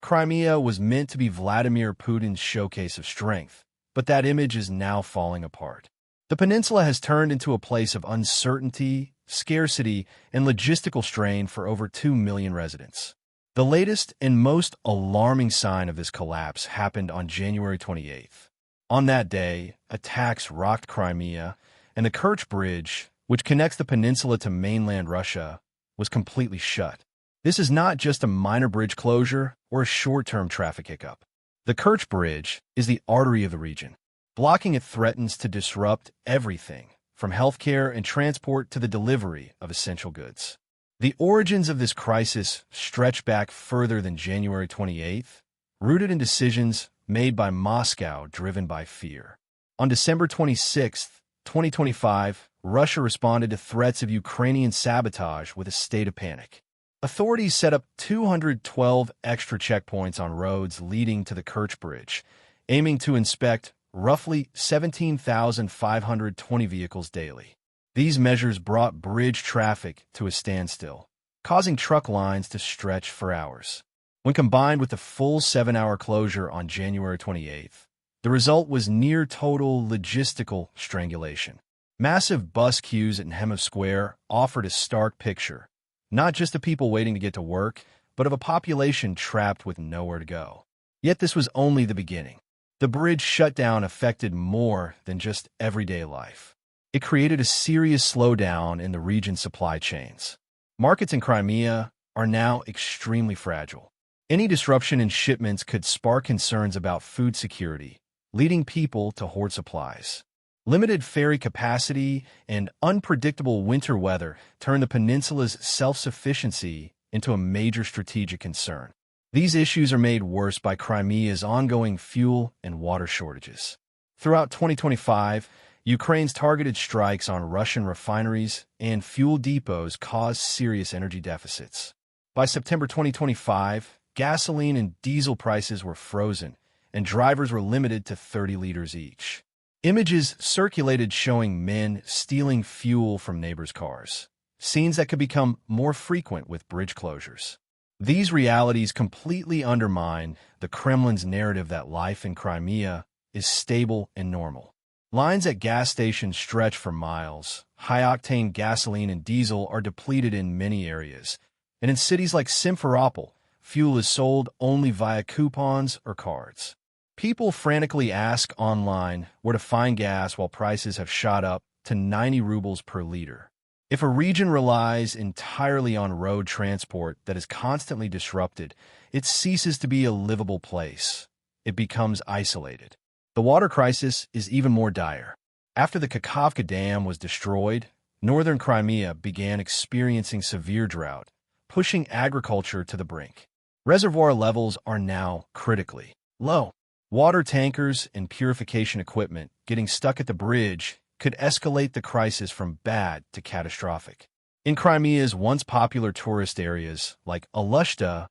Crimea was meant to be Vladimir Putin's showcase of strength, but that image is now falling apart. The peninsula has turned into a place of uncertainty, scarcity, and logistical strain for over 2 million residents. The latest and most alarming sign of this collapse happened on January 28th. On that day, attacks rocked Crimea, and the Kirch Bridge, which connects the peninsula to mainland Russia, was completely shut. This is not just a minor bridge closure or a short-term traffic hiccup. The Kirch Bridge is the artery of the region. Blocking it threatens to disrupt everything, from healthcare and transport to the delivery of essential goods. The origins of this crisis stretch back further than January 28th, rooted in decisions made by Moscow driven by fear. On December 26, 2025, Russia responded to threats of Ukrainian sabotage with a state of panic. Authorities set up 212 extra checkpoints on roads leading to the Kirch Bridge, aiming to inspect roughly 17,520 vehicles daily. These measures brought bridge traffic to a standstill, causing truck lines to stretch for hours. When combined with the full 7-hour closure on January 28th, the result was near-total logistical strangulation. Massive bus queues at Hemov Square offered a stark picture, not just of people waiting to get to work, but of a population trapped with nowhere to go. Yet this was only the beginning. The bridge shutdown affected more than just everyday life. It created a serious slowdown in the region's supply chains. Markets in Crimea are now extremely fragile. Any disruption in shipments could spark concerns about food security, leading people to hoard supplies. Limited ferry capacity and unpredictable winter weather turned the peninsula's self-sufficiency into a major strategic concern. These issues are made worse by Crimea's ongoing fuel and water shortages. Throughout 2025, Ukraine's targeted strikes on Russian refineries and fuel depots caused serious energy deficits. By September 2025, gasoline and diesel prices were frozen, and drivers were limited to 30 liters each. Images circulated showing men stealing fuel from neighbors' cars, scenes that could become more frequent with bridge closures. These realities completely undermine the Kremlin's narrative that life in Crimea is stable and normal. Lines at gas stations stretch for miles. High-octane gasoline and diesel are depleted in many areas, and in cities like Simferopol, fuel is sold only via coupons or cards. People frantically ask online where to find gas while prices have shot up to 90 rubles per liter. If a region relies entirely on road transport that is constantly disrupted, it ceases to be a livable place. It becomes isolated. The water crisis is even more dire. After the Kakhovka Dam was destroyed, northern Crimea began experiencing severe drought, pushing agriculture to the brink. Reservoir levels are now critically low. Water tankers and purification equipment getting stuck at the bridge could escalate the crisis from bad to catastrophic. In Crimea's once popular tourist areas, like Alushta,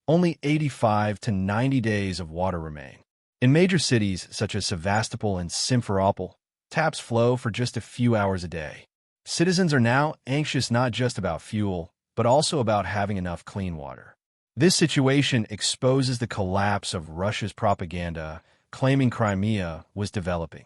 only 85 to 90 days of water remain. In major cities such as Sevastopol and Simferopol, taps flow for just a few hours a day. Citizens are now anxious not just about fuel, but also about having enough clean water. This situation exposes the collapse of Russia's propaganda, claiming Crimea was developing.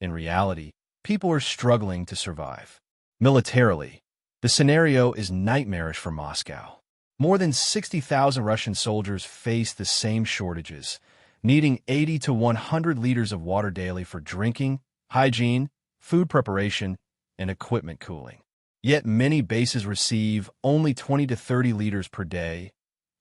In reality, people are struggling to survive. Militarily, the scenario is nightmarish for Moscow. More than 60,000 Russian soldiers face the same shortages, needing 80 to 100 liters of water daily for drinking, hygiene, food preparation, and equipment cooling. Yet many bases receive only 20 to 30 liters per day,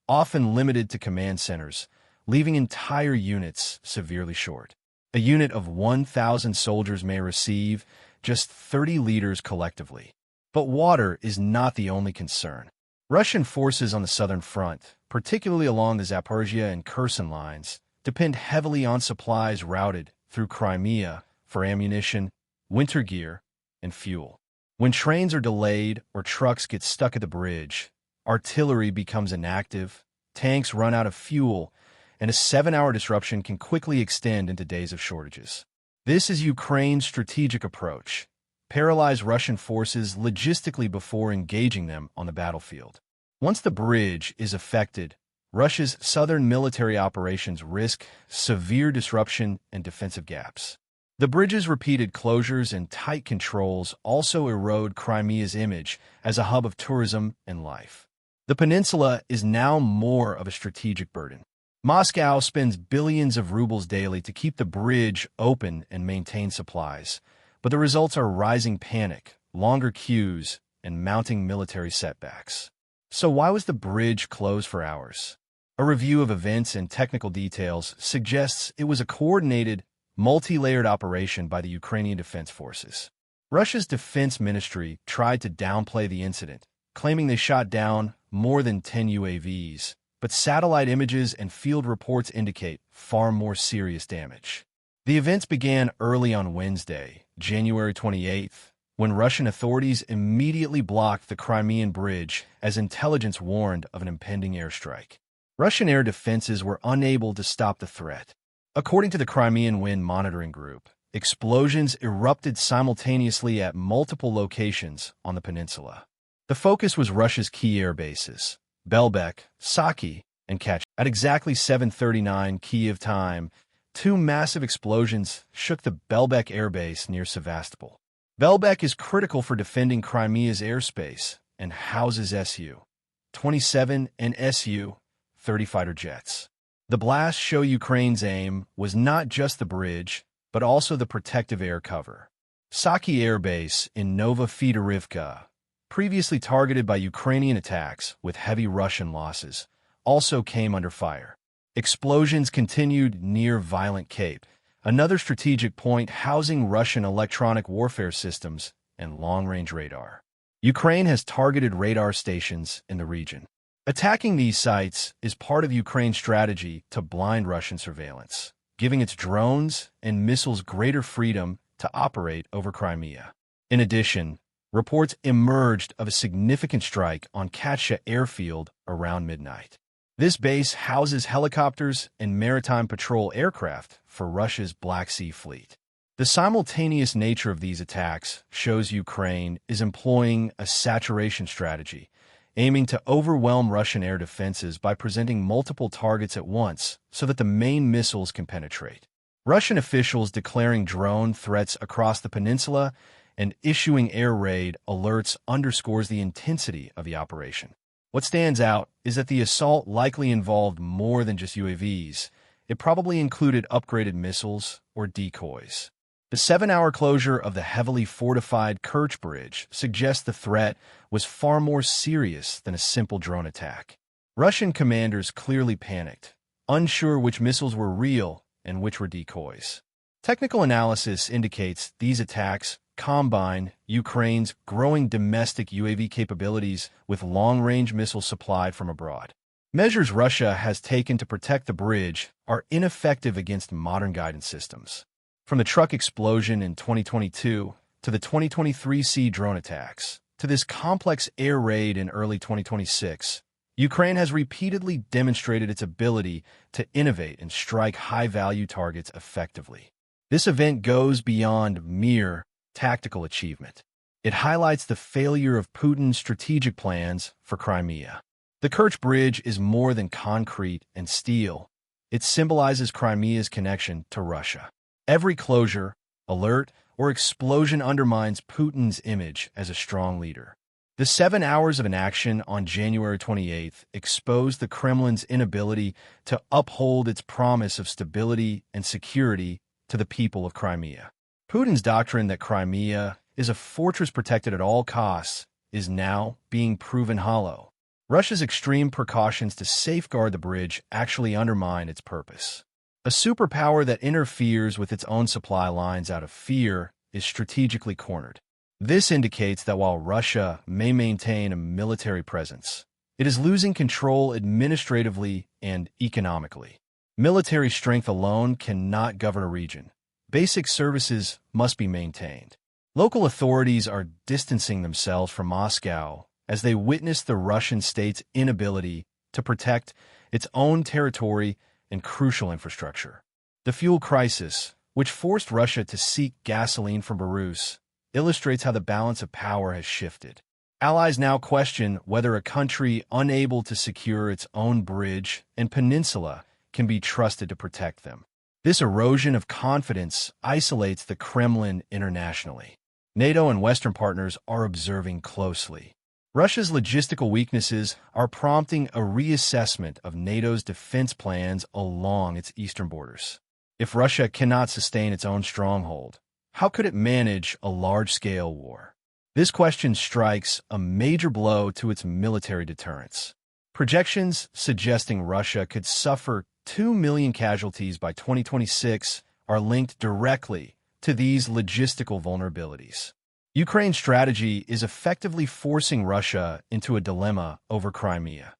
often limited to command centers, leaving entire units severely short. A unit of 1,000 soldiers may receive just 30 liters collectively. But water is not the only concern. Russian forces on the southern front, particularly along the Zaporizhia and Kherson lines, depend heavily on supplies routed through Crimea for ammunition, winter gear, and fuel. When trains are delayed or trucks get stuck at the bridge, artillery becomes inactive, tanks run out of fuel, and a 7-hour disruption can quickly extend into days of shortages. This is Ukraine's strategic approach: paralyze Russian forces logistically before engaging them on the battlefield. Once the bridge is affected, Russia's southern military operations risk severe disruption and defensive gaps. The bridge's repeated closures and tight controls also erode Crimea's image as a hub of tourism and life. The peninsula is now more of a strategic burden. Moscow spends billions of rubles daily to keep the bridge open and maintain supplies, but the results are rising panic, longer queues, and mounting military setbacks. So why was the bridge closed for hours? A review of events and technical details suggests it was a coordinated, multi-layered operation by the Ukrainian Defense Forces. Russia's defense ministry tried to downplay the incident, claiming they shot down more than 10 UAVs, but satellite images and field reports indicate far more serious damage. The events began early on Wednesday, January 28th, when Russian authorities immediately blocked the Crimean bridge as intelligence warned of an impending airstrike. Russian air defenses were unable to stop the threat. According to the Crimean Wind Monitoring Group, explosions erupted simultaneously at multiple locations on the peninsula. The focus was Russia's key air bases, Belbek, Saki, and Kirch. At exactly 7:39 Kyiv time, two massive explosions shook the Belbek air base near Sevastopol. Belbek is critical for defending Crimea's airspace and houses Su-27 and Su-30 fighter jets. The blasts show Ukraine's aim was not just the bridge, but also the protective air cover. Saki Air Base in Nova Fedorivka, previously targeted by Ukrainian attacks with heavy Russian losses, also came under fire. Explosions continued near Violent Cape, another strategic point housing Russian electronic warfare systems and long-range radar. Ukraine has targeted radar stations in the region. Attacking these sites is part of Ukraine's strategy to blind Russian surveillance, giving its drones and missiles greater freedom to operate over Crimea. In addition, reports emerged of a significant strike on Katsha airfield around midnight. This base houses helicopters and maritime patrol aircraft for Russia's Black Sea Fleet. The simultaneous nature of these attacks shows Ukraine is employing a saturation strategy, aiming to overwhelm Russian air defenses by presenting multiple targets at once so that the main missiles can penetrate. Russian officials declaring drone threats across the peninsula and issuing air raid alerts underscores the intensity of the operation. What stands out is that the assault likely involved more than just UAVs. It probably included upgraded missiles or decoys. The 7-hour closure of the heavily fortified Kirch Bridge suggests the threat was far more serious than a simple drone attack. Russian commanders clearly panicked, unsure which missiles were real and which were decoys. Technical analysis indicates these attacks combine Ukraine's growing domestic UAV capabilities with long-range missiles supplied from abroad. Measures Russia has taken to protect the bridge are ineffective against modern guidance systems. From the truck explosion in 2022 to the 2023 sea drone attacks, to this complex air raid in early 2026, Ukraine has repeatedly demonstrated its ability to innovate and strike high-value targets effectively. This event goes beyond mere tactical achievement. It highlights the failure of Putin's strategic plans for Crimea. The Kerch Bridge is more than concrete and steel. It symbolizes Crimea's connection to Russia. Every closure, alert, or explosion undermines Putin's image as a strong leader. The 7 hours of inaction on January 28th exposed the Kremlin's inability to uphold its promise of stability and security to the people of Crimea. Putin's doctrine that Crimea is a fortress protected at all costs is now being proven hollow. Russia's extreme precautions to safeguard the bridge actually undermine its purpose. A superpower that interferes with its own supply lines out of fear is strategically cornered. This indicates that while Russia may maintain a military presence, it is losing control administratively and economically. Military strength alone cannot govern a region. Basic services must be maintained. Local authorities are distancing themselves from Moscow as they witness the Russian state's inability to protect its own territory and crucial infrastructure. The fuel crisis, which forced Russia to seek gasoline from Belarus, illustrates how the balance of power has shifted. Allies now question whether a country unable to secure its own bridge and peninsula can be trusted to protect them. This erosion of confidence isolates the Kremlin internationally. NATO and Western partners are observing closely. Russia's logistical weaknesses are prompting a reassessment of NATO's defense plans along its eastern borders. If Russia cannot sustain its own stronghold, how could it manage a large-scale war? This question strikes a major blow to its military deterrence. Projections suggesting Russia could suffer 2 million casualties by 2026 are linked directly to these logistical vulnerabilities. Ukraine's strategy is effectively forcing Russia into a dilemma over Crimea.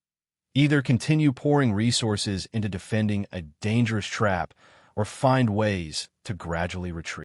Either continue pouring resources into defending a dangerous trap or find ways to gradually retreat.